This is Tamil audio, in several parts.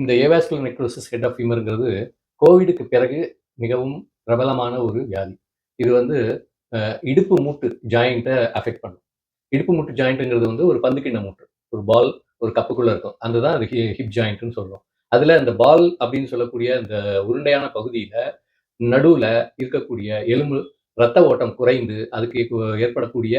இந்த ஏவாஸ்குலர் நெக்ரோசிஸ் ஹெட் ஆஃப் ஃபீமர்ங்கிறது கோவிடுக்கு பிறகு மிகவும் பிரபலமான ஒரு வியாதி. இது வந்து இடுப்பு மூட்டு ஜாயிண்ட்டை அஃபெக்ட் பண்ணும். இடுப்பு மூட்டு ஜாயிண்ட்டுங்கிறது வந்து ஒரு பந்துக்கிண்ண மூட்டு. ஒரு பால் ஒரு கப்புக்குள்ள இருக்கும். அதுதான் அது ஹிப் ஜாயிண்ட்ன்னு சொல்றோம். அதுல அந்த பால் அப்படின்னு சொல்லக்கூடிய அந்த உருண்டையான பகுதியில நடுவுல இருக்கக்கூடிய எலும்பு ரத்த ஓட்டம் குறைந்து அதுக்கு ஏற்படக்கூடிய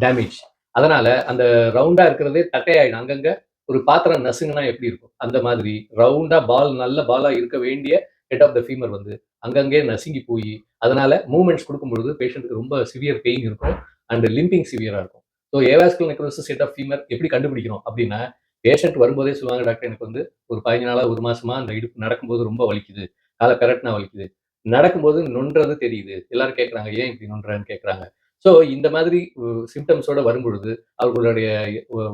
டேமேஜ். அதனால அந்த ரவுண்டா இருக்கிறதே தட்டையாயிடும். அங்கங்க ஒரு பாத்திரம் நசுங்குனா எப்படி இருக்கும் அந்த மாதிரி ரவுண்டா பால் நல்ல பாலா இருக்க வேண்டிய ஹெட் ஆஃப் த ஃபீமர் வந்து அங்கங்கே நசுங்கி போய் அதனால மூவ்மெண்ட்ஸ் கொடுக்கும் பொழுது பேஷண்ட்டுக்கு ரொம்ப சிவியர் பெயின் இருக்கும் அண்ட் லிம்பிங் சிவியரா இருக்கும். So avascular necrosis head of femur எப்படி கண்டுபிடிக்கிறோம் அப்படின்னா பேஷண்ட் வரும்போதே சொல்லுவாங்க, டாக்டர் எனக்கு வந்து ஒரு 15 நாளா ஒரு மாசமா அந்த இடுப்பு நடக்கும்போது ரொம்ப வலிக்குது, காலை பெரட்டினா வலிக்குது, நடக்கும்போது நொன்றது தெரியுது, எல்லாரும் கேட்குறாங்க ஏன் இப்படி நொன்றன்னு கேட்குறாங்க. ஸோ இந்த மாதிரி சிம்டம்ஸோட வரும்பொழுது அவர்களுடைய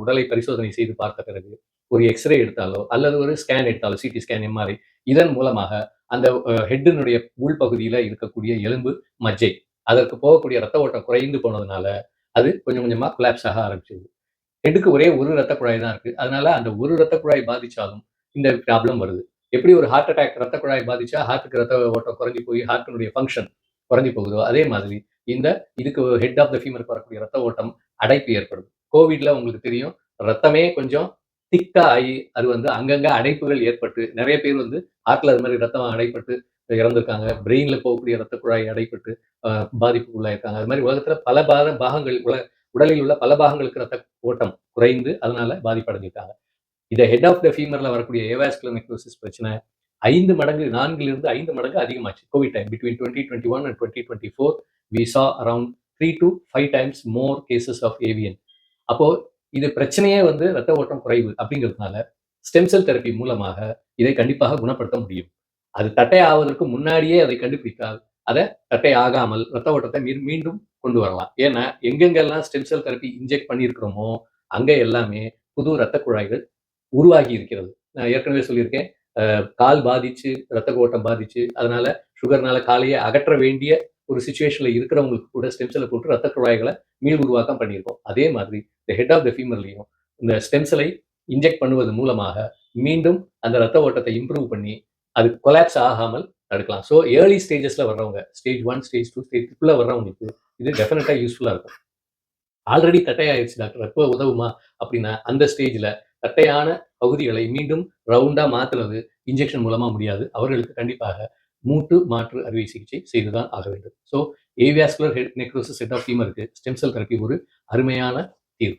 உடலை பரிசோதனை செய்து பார்த்த பிறகு ஒரு எக்ஸ்ரே எடுத்தாலோ அல்லது ஒரு ஸ்கேன் எடுத்தாலோ சிடி ஸ்கேன் எம்ஆர்ஐ இதன் மூலமாக அந்த ஹெட்டினுடைய உள்பகுதியில இருக்கக்கூடிய எலும்பு மஜ்ஜை அதற்கு போகக்கூடிய ரத்த ஓட்டம் குறைந்து போனதுனால அது கொஞ்சம் கொஞ்சமா கொலாப்ஸ் ஆக ஆரம்பிச்சிருது. ஹெட்டுக்கு ஒரே ஒரு ரத்த குழாய் தான் இருக்கு. அதனால அந்த ஒரு ரத்த குழாய் பாதிச்சாலும் இந்த ப்ராப்ளம் வருது. எப்படி ஒரு ஹார்ட் அட்டாக் ரத்த குழாய் பாதிச்சா ஹார்ட்டுக்கு ரத்த ஓட்டம் குறைஞ்சு போய் ஹார்ட்டினுடைய ஃபங்க்ஷன் குறைஞ்சு போகுதோ அதே மாதிரி இந்த இதுக்கு ஹெட் ஆஃப் த ஃபீமருக்கு வரக்கூடிய ரத்த ஓட்டம் அடைப்பு ஏற்படுது. கோவிட்ல உங்களுக்கு தெரியும் ரத்தமே கொஞ்சம் திக்கா ஆகி அது வந்து அங்கங்க அடைப்புகள் ஏற்பட்டு நிறைய பேர் வந்து ஹார்ட்ல அது மாதிரி ரத்தம் அடைப்பட்டு இறந்திருக்காங்க. பிரெயின்ல போகக்கூடிய ரத்த குழாய் அடைப்பட்டு பாதிப்புக்கு உள்ளாயிருக்காங்க. அது மாதிரி உலகத்துல பல பாகங்கள் உடலில் உள்ள பல பாகங்களுக்கு ரத்த ஓட்டம் குறைந்து அதனால பாதிப்படைஞ்சிருக்காங்க. இத ஹெட் ஆஃப் த ஃபீமர்ல வரக்கூடிய ஏவாஸ்குலர் நெக்ரோசிஸ் பிரச்சனை 5 மடங்கு 4லிருந்து 5 மடங்கு அதிகமாச்சு. Covid time between 2021 and 2024 we saw around 3 to 5 times more cases of avian. அப்போ இது பிரச்சனையே வந்து ரத்த ஓட்டம் குறைவு அப்படிங்கிறதுனால ஸ்டெம் செல் தெரப்பி மூலமாக இதை கண்டிப்பாக குணப்படுத்த முடியும். அது தட்டை ஆவதற்கு முன்னாடியே அதை கண்டுபிடித்தால் அதை தட்டை ஆகாமல் ரத்த ஓட்டத்தை மீண்டும் கொண்டு வரலாம். ஏன்னா எங்கெங்கெல்லாம் ஸ்டெம் செல் தெரப்பி இன்ஜெக்ட் பண்ணியிருக்கிறோமோ அங்க எல்லாமே புது ரத்த குழாய்கள் உருவாகி இருக்கிறது. நான் ஏற்கனவே சொல்லியிருக்கேன், கால் பாதிச்சு ரத்த ஓட்டம் பாதிச்சு அதனால சுகர்னால காலையே அகற்ற வேண்டிய ஒரு சுச்சுவேஷன்ல இருக்கிறவங்களுக்கு கூட ஸ்டெம் செல்லை போட்டு ரத்த குழாய்களை மீள் உருவாக்கம் பண்ணியிருக்கோம். அதே மாதிரி இந்த ஹெட் ஆஃப் த ஃபீமர்லையும் இந்த ஸ்டெம் செல்லை இன்ஜெக்ட் பண்ணுவது மூலமாக மீண்டும் அந்த ரத்த ஓட்டத்தை இம்ப்ரூவ் பண்ணி அது கொலாப்ஸ் ஆகாமல் தடுக்கலாம். ஸோ ஏர்லி ஸ்டேஜஸ்ல வர்றவங்க ஸ்டேஜ் 1 ஸ்டேஜ் 2 ஸ்டேஜ் 3 வர்றவங்களுக்கு இது டெஃபினட்டா யூஸ்ஃபுல்லா இருக்கும். ஆல்ரெடி தட்டையாயிருச்சு டாக்டர் எப்போ உதவுமா அப்படின்னா அந்த ஸ்டேஜ்ல தட்டையான பகுதிகளை மீண்டும் ரவுண்டா மாத்துறது இன்ஜெக்ஷன் மூலமா முடியாது. அவர்களுக்கு கண்டிப்பாக மூட்டு மாற்று அறுவை சிகிச்சை செய்துதான் ஆக வேண்டும். So avascular necrosis head of ஃபீமருக்கு ஸ்டெம் செல் தெரப்பி ஒரு அருமையான தீர்வு.